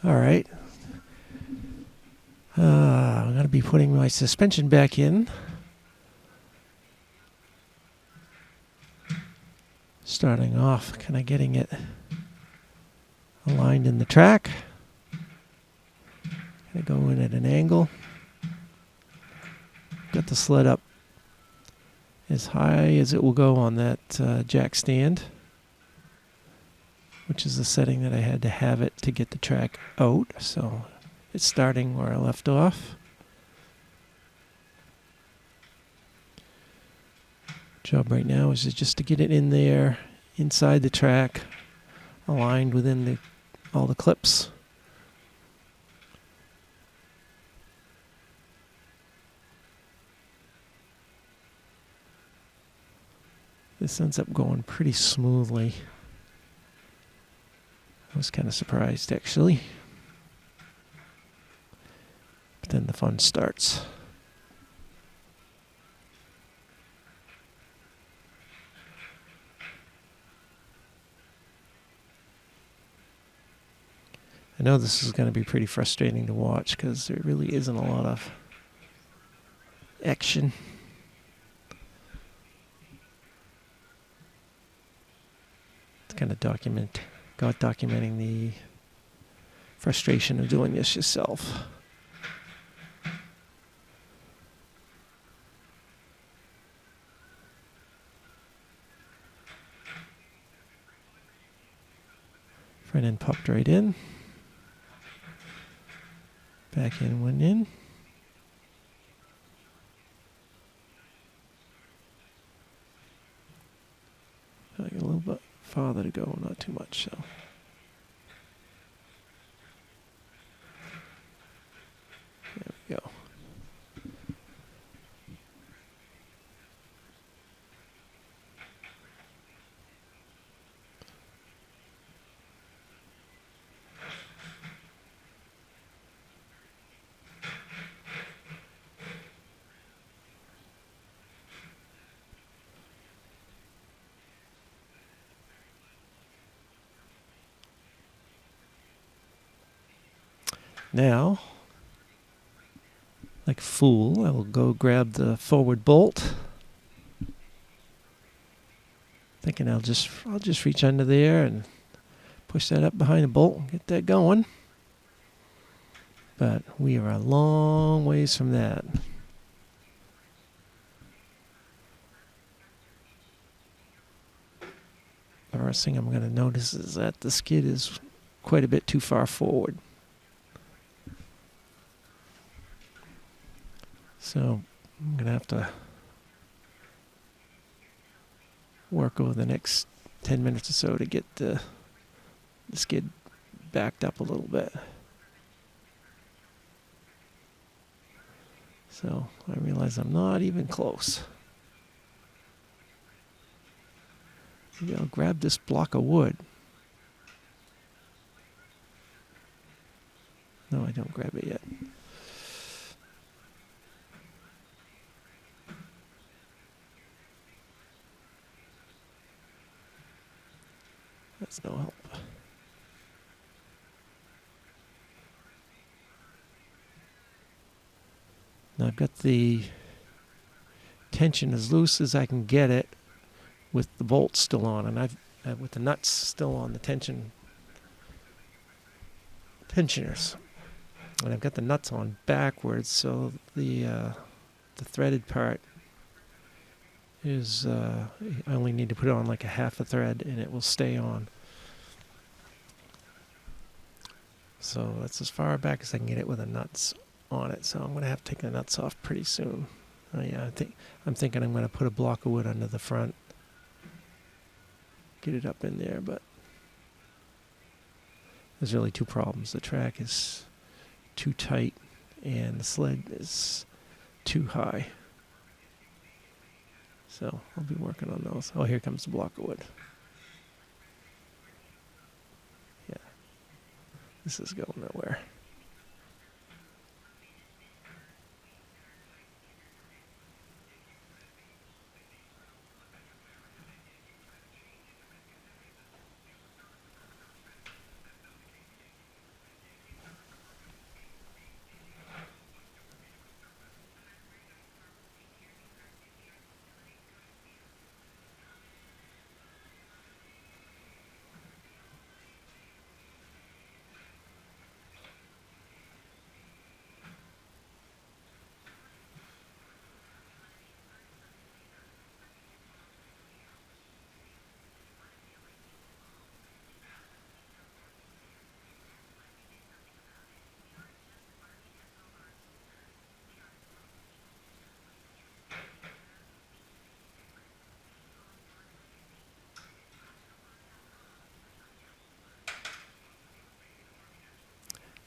All right. I'm going to be putting my suspension back in. Starting off, kind of getting it aligned in the track. Going to go in at an angle. Got the sled up as high as it will go on that jack stand, which is the setting that I had to have it to get the track out. So it's starting where I left off. Job right now is just to get it in there, inside the track, aligned within all the clips. This ends up going pretty smoothly. I was kind of surprised, actually. But then the fun starts. I know this is going to be pretty frustrating to watch because there really isn't a lot of action. It's kind of documenting the frustration of doing this yourself. Front end popped right in. Back end went in. Like a little bit farther to go, not too much, so. There we go. Now, like a fool, I will go grab the forward bolt. Thinking I'll just reach under there and push that up behind the bolt and get that going. But we are a long ways from that. The first thing I'm going to notice is that the skid is quite a bit too far forward. So I'm going to have to work over the next 10 minutes or so to get the skid backed up a little bit. So I realize I'm not even close. Maybe I'll grab this block of wood. No, I don't grab it yet. That's no help. Now I've got the tension as loose as I can get it with the bolts still on, and I've with the nuts still on the tensioners, and I've got the nuts on backwards, so the threaded part is I only need to put it on like a half a thread, and it will stay on. So that's as far back as I can get it with the nuts on it. So I'm going to have to take the nuts off pretty soon. Oh yeah, I'm thinking I'm going to put a block of wood under the front, get it up in there, but there's really two problems. The track is too tight and the sled is too high. So I'll be working on those. Oh, here comes the block of wood. Yeah, this is going nowhere.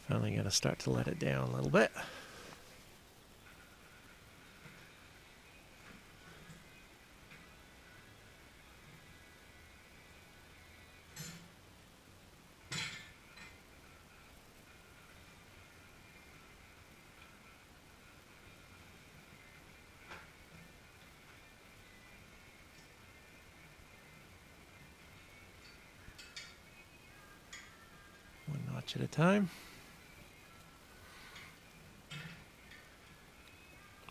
Finally got to start to let it down a little bit. One notch at a time.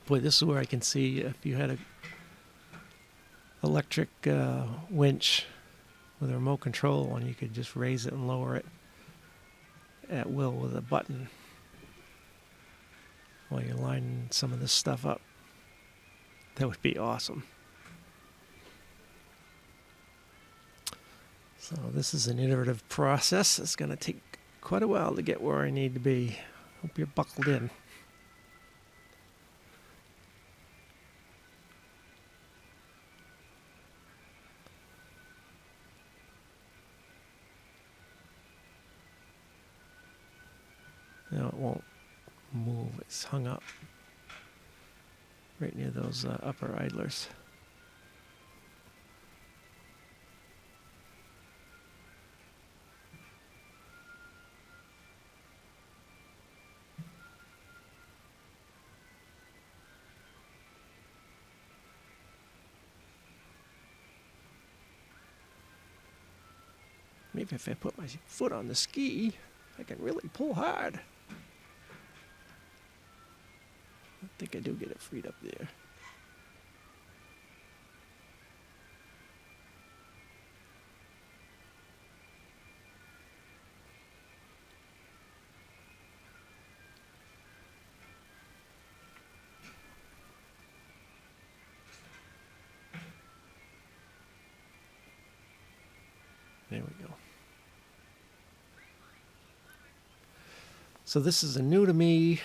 Boy, this is where I can see if you had a electric winch with a remote control and you could just raise it and lower it at will with a button while you're lining some of this stuff up. That would be awesome. So this is an iterative process. It's going to take quite a while to get where I need to be. Hope you're buckled in. No, it won't move. It's hung up right near those upper idlers. Maybe if I put my foot on the ski, I can really pull hard. I think I do get it freed up there. There we go. So this is a new to me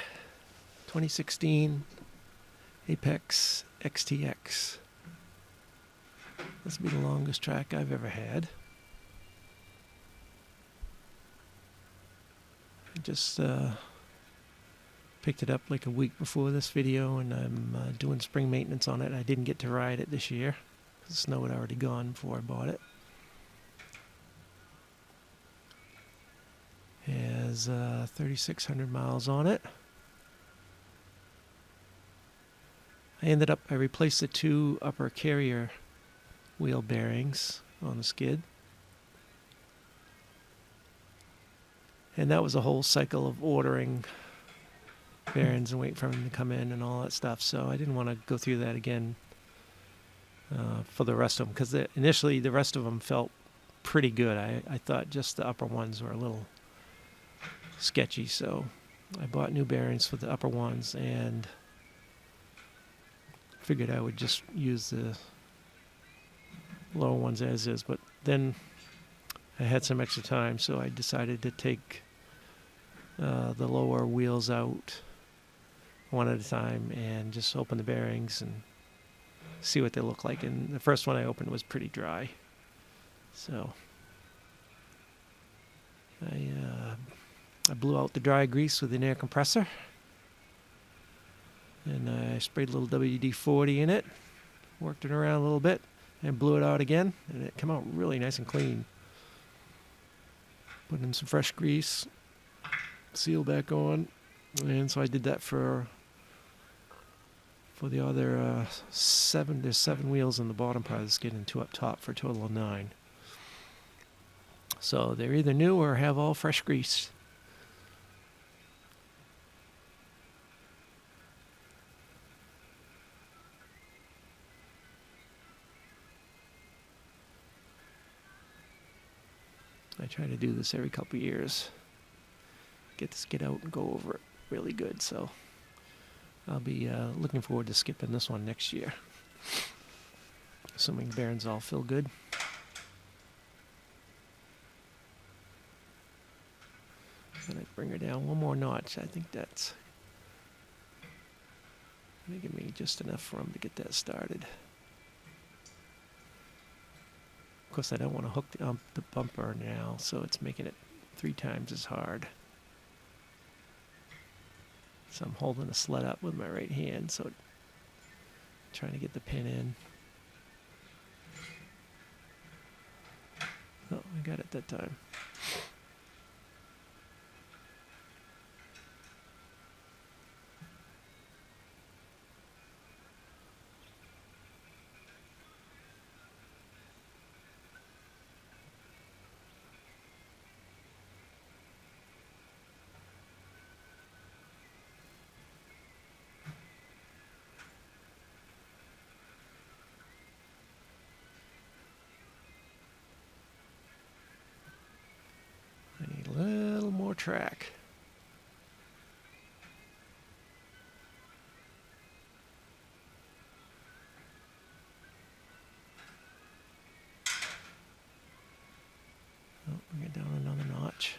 2016 Apex XTX. This will be the longest track I've ever had. I just picked it up like a week before this video, and I'm doing spring maintenance on it. I didn't get to ride it this year because the snow had already gone before I bought it. Has 3,600 miles on it. I replaced the two upper carrier wheel bearings on the skid. And that was a whole cycle of ordering bearings and waiting for them to come in and all that stuff. So I didn't want to go through that again for the rest of them, because initially the rest of them felt pretty good. I thought just the upper ones were a little sketchy, so I bought new bearings for the upper ones and figured I would just use the lower ones as is. But then I had some extra time, so I decided to take the lower wheels out one at a time and just open the bearings and see what they look like. And the first one I opened was pretty dry, so I blew out the dry grease with an air compressor, and I sprayed a little WD-40 in it, worked it around a little bit, and blew it out again, and it came out really nice and clean. Put in some fresh grease, seal back on, and so I did that for the other 7. There's 7 wheels in the bottom part of the skid and 2 up top for a total of 9. So they're either new or have all fresh grease. I try to do this every couple of years. Get this skid out and go over it really good. So I'll be looking forward to skipping this one next year, assuming the bearings all feel good. And I bring her down one more notch. I think that's going to give me just enough room to get that started. Of course, I don't want to hook the bumper now, so it's making it 3 times as hard. I try to do this every couple of years. Get this skid out and go over it really good. So I'll be looking forward to skipping this one next year, assuming the bearings all feel good. And I bring her down one more notch. I think that's going to give me just enough room to get that started. Of course, I don't want to hook the bumper now, so it's making it 3 times as hard. So I'm holding the sled up with my right hand, so trying to get the pin in. Oh, I got it that time. I need a little more track. Oh, bring it down another notch.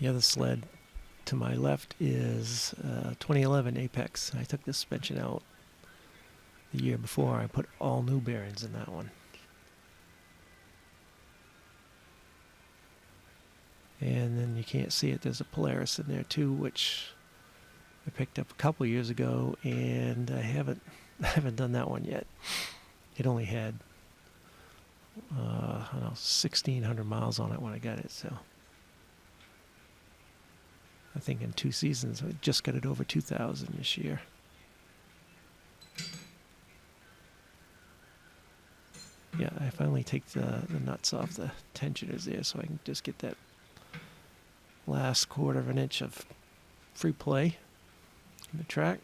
The other sled to my left is 2011 Apex. I took the suspension out the year before. I put all new bearings in that one. And then you can't see it, there's a Polaris in there too, which I picked up a couple years ago, and I haven't done that one yet. It only had I don't know, 1,600 miles on it when I got it, so I think in 2 seasons I just got it over 2,000 this year. Yeah, I finally take the nuts off the tensioners there, so I can just get that last 1/4 of an inch of free play in the track.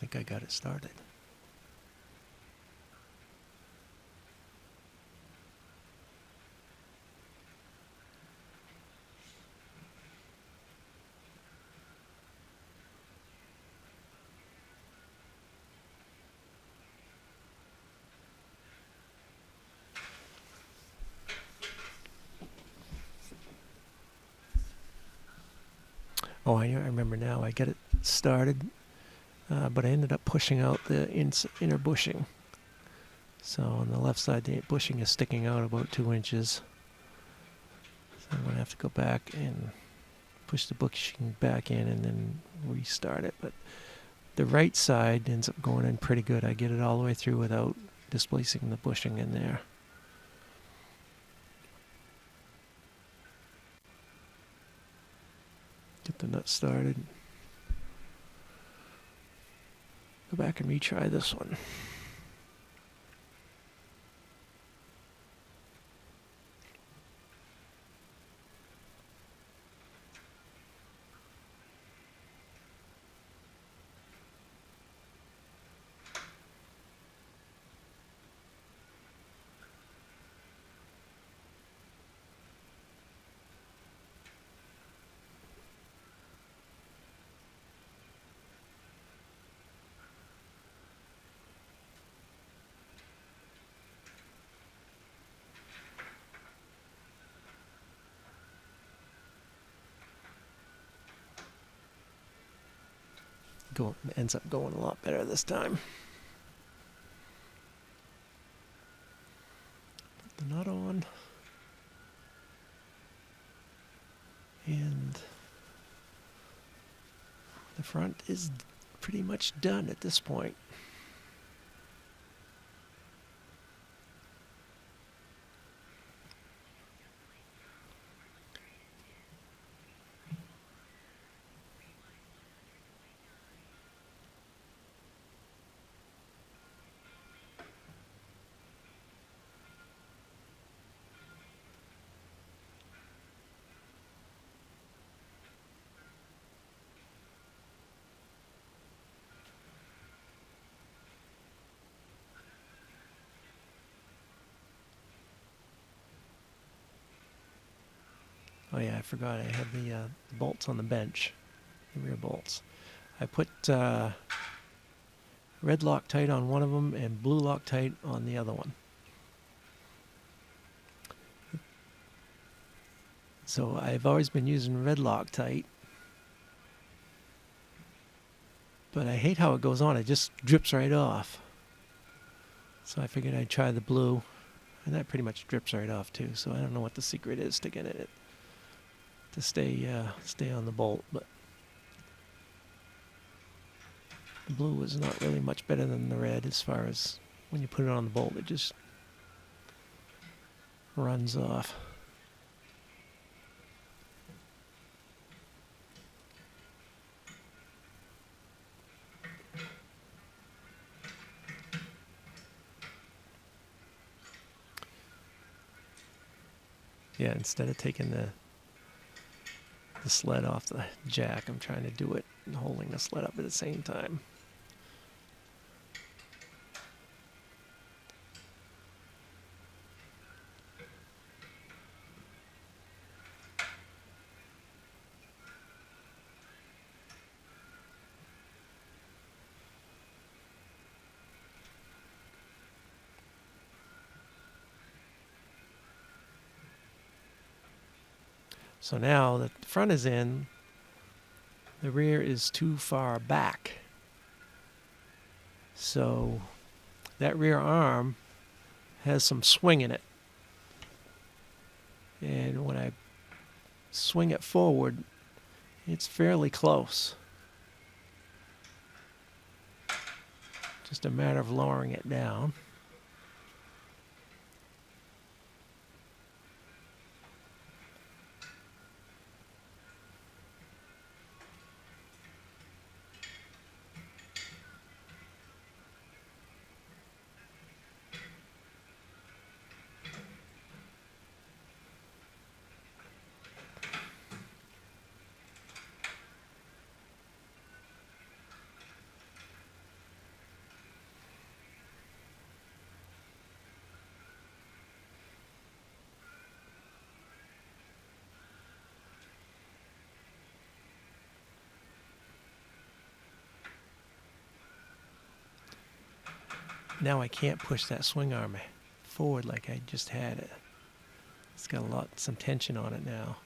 I think I got it started. Oh, I remember now. I got it started, but I ended up pushing out the inner bushing. So on the left side, the bushing is sticking out about 2 inches. So I'm going to have to go back and push the bushing back in and then restart it. But the right side ends up going in pretty good. I get it all the way through without displacing the bushing in there. Get the nut started. Go back and retry this one. ends up going a lot better this time. Put the nut on. And the front is pretty much done at this point. Oh yeah, I forgot I had the bolts on the bench, the rear bolts. I put red Loctite on one of them and blue Loctite on the other one. So I've always been using red Loctite, but I hate how it goes on. It just drips right off. So I figured I'd try the blue, and that pretty much drips right off too. So I don't know what the secret is to get it to stay on the bolt, but the blue is not really much better than the red as far as when you put it on the bolt, it just runs off. Yeah, instead of taking the sled off the jack, I'm trying to do it and holding the sled up at the same time. So now the front is in, the rear is too far back. So that rear arm has some swing in it. And when I swing it forward, it's fairly close. Just a matter of lowering it down. Now I can't push that swing arm forward like I just had it. It's got some tension on it now.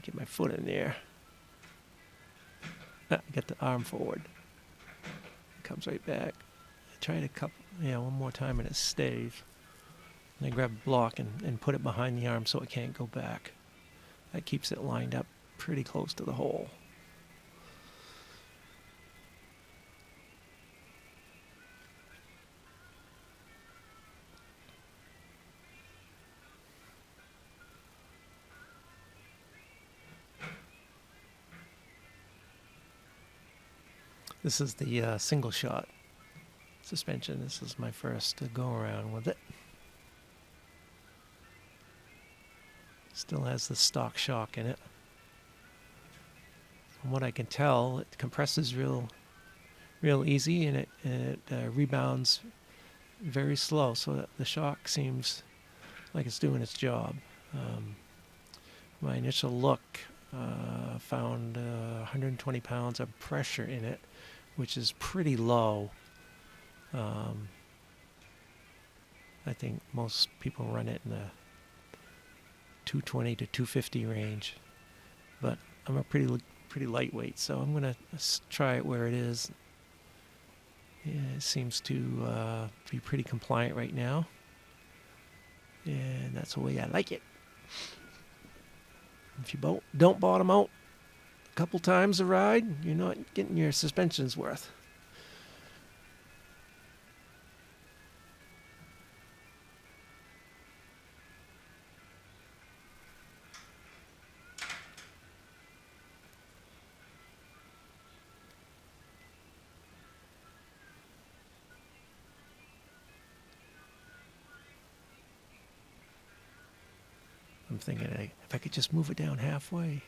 Get my foot in there. Get the arm forward. It comes right back. I try it one more time and it stays. And I grab a block and put it behind the arm so it can't go back. That keeps it lined up pretty close to the hole. This is the single shot suspension. This is my first go around with it. Still has the stock shock in it. From what I can tell, it compresses real easy, and it rebounds very slow, so that the shock seems like it's doing its job. My initial look found 120 pounds of pressure in it, which is pretty low. I think most people run it in the 220 to 250 range, but I'm a pretty lightweight, so I'm gonna try it where it is. Yeah, it seems to be pretty compliant right now, and that's the way I like it. If you don't bottom out a couple times a ride, you're not getting your suspension's worth. I'm thinking if I could just move it down halfway.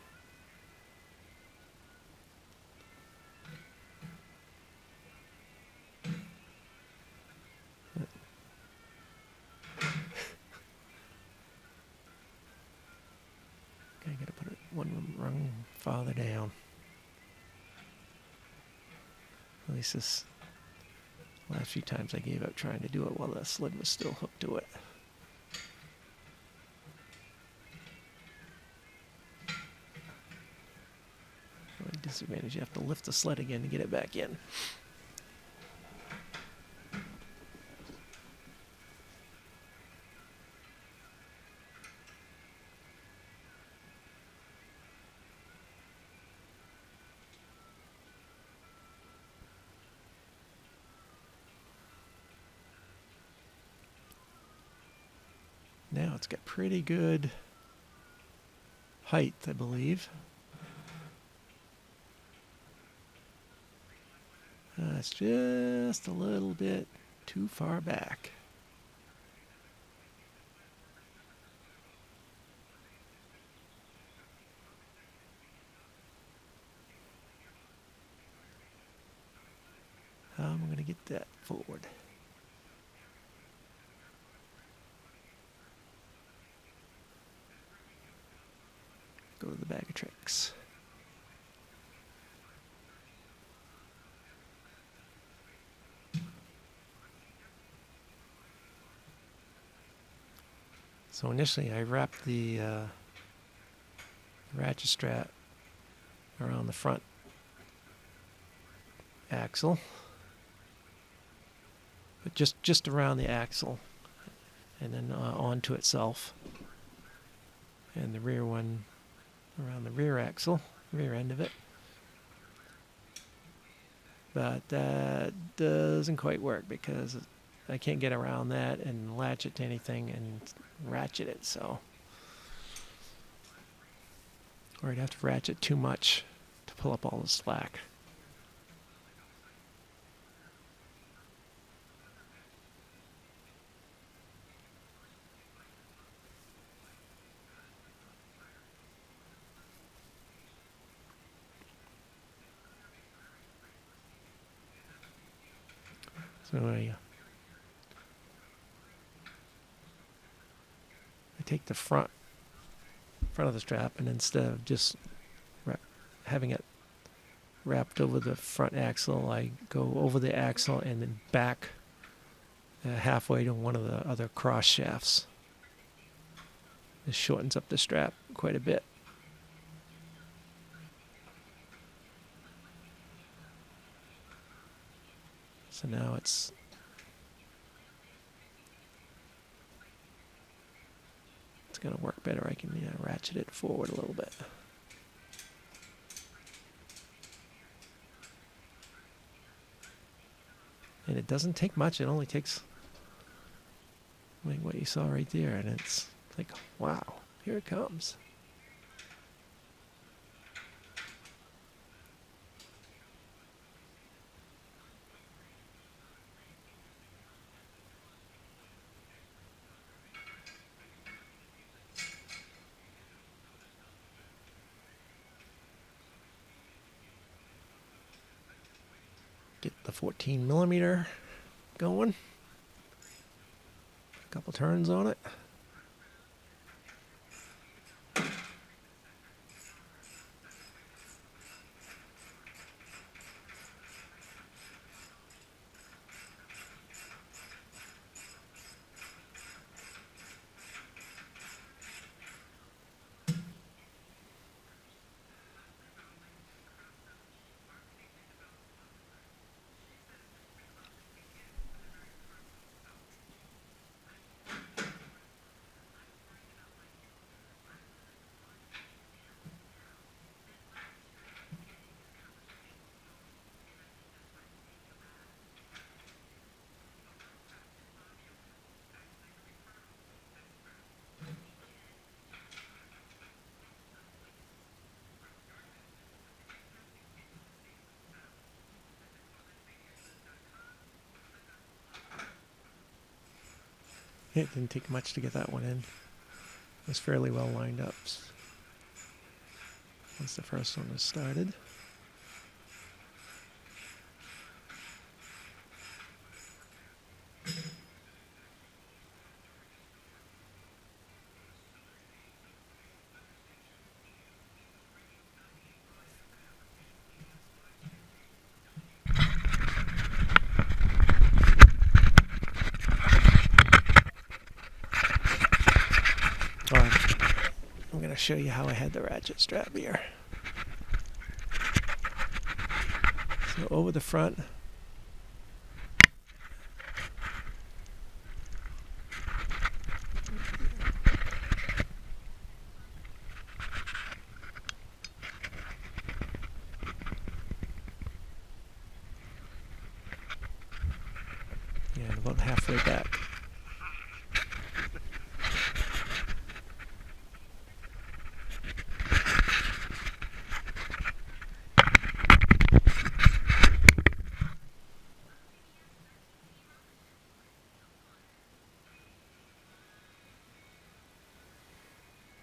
I gotta put it one rung farther down. At least this last few times I gave up trying to do it while the sled was still hooked to it. Disadvantage, you have to lift the sled again to get it back in. Now it's got pretty good height, I believe. It's just a little bit too far back. How am I going to get that forward? Go to the bag of tricks. So initially I wrapped the ratchet strap around the front axle, but just around the axle, and then onto itself, and the rear one around the rear axle, rear end of it. But that doesn't quite work because I can't get around that and latch it to anything and ratchet it, so. Or I'd have to ratchet too much to pull up all the slack. So I take the front of the strap, and instead of just having it wrapped over the front axle, I go over the axle and then back halfway to one of the other cross shafts. This shortens up the strap quite a bit. So now it's going to work better. I can ratchet it forward a little bit. And it doesn't take much. It only takes like what you saw right there, and it's like, wow, here it comes. Get the 14mm going. A couple turns on it. It didn't take much to get that one in. It was fairly well lined up once the first one was started. I'm going to show you how I had the ratchet strap here. So over the front, and about halfway back.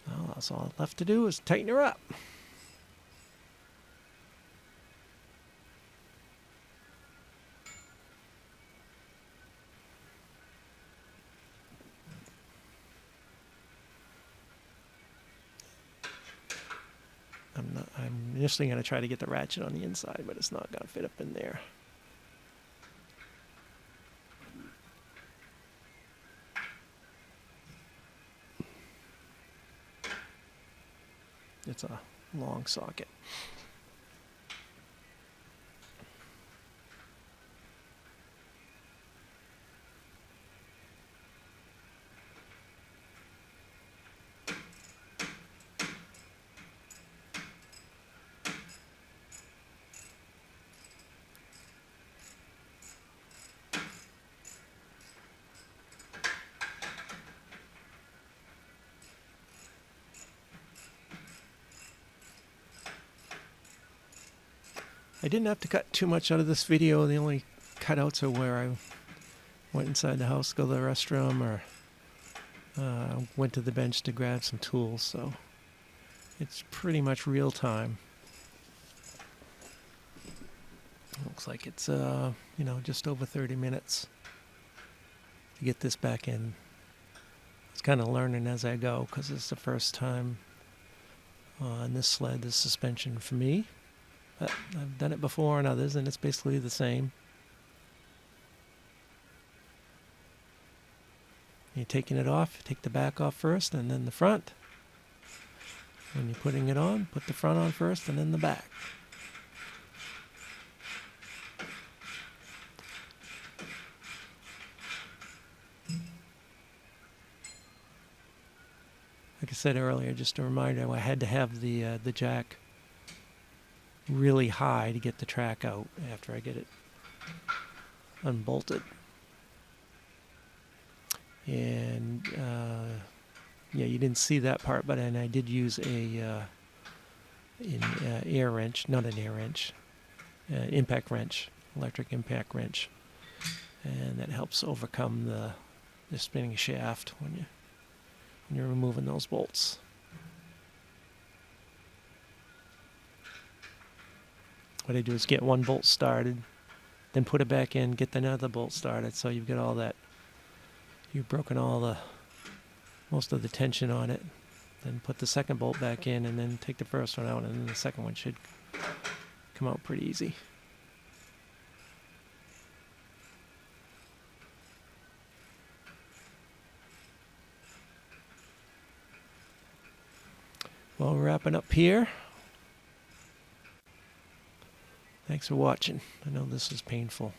Well, that's all left to do is tighten her up. I'm initially going to try to get the ratchet on the inside, but it's not going to fit up in there. It's a long socket. I didn't have to cut too much out of this video. The only cutouts are where I went inside the house to go to the restroom, or went to the bench to grab some tools, so it's pretty much real time. Looks like it's just over 30 minutes to get this back in. It's kind of learning as I go, because it's the first time on this sled, this suspension for me. But I've done it before on others, and it's basically the same. You're taking it off, take the back off first, and then the front. When you're putting it on, put the front on first, and then the back. Like I said earlier, just a reminder, I had to have the jack really high to get the track out after I get it unbolted. And yeah, you didn't see that part, but I did use an air wrench, not an air wrench, impact wrench, electric impact wrench, and that helps overcome the spinning shaft when you're removing those bolts. What I do is get one bolt started, then put it back in, get another bolt started. So you've got all that, you've broken most of the tension on it. Then put the second bolt back in, and then take the first one out, and then the second one should come out pretty easy. Well, we're wrapping up here. Thanks for watching. I know this was painful.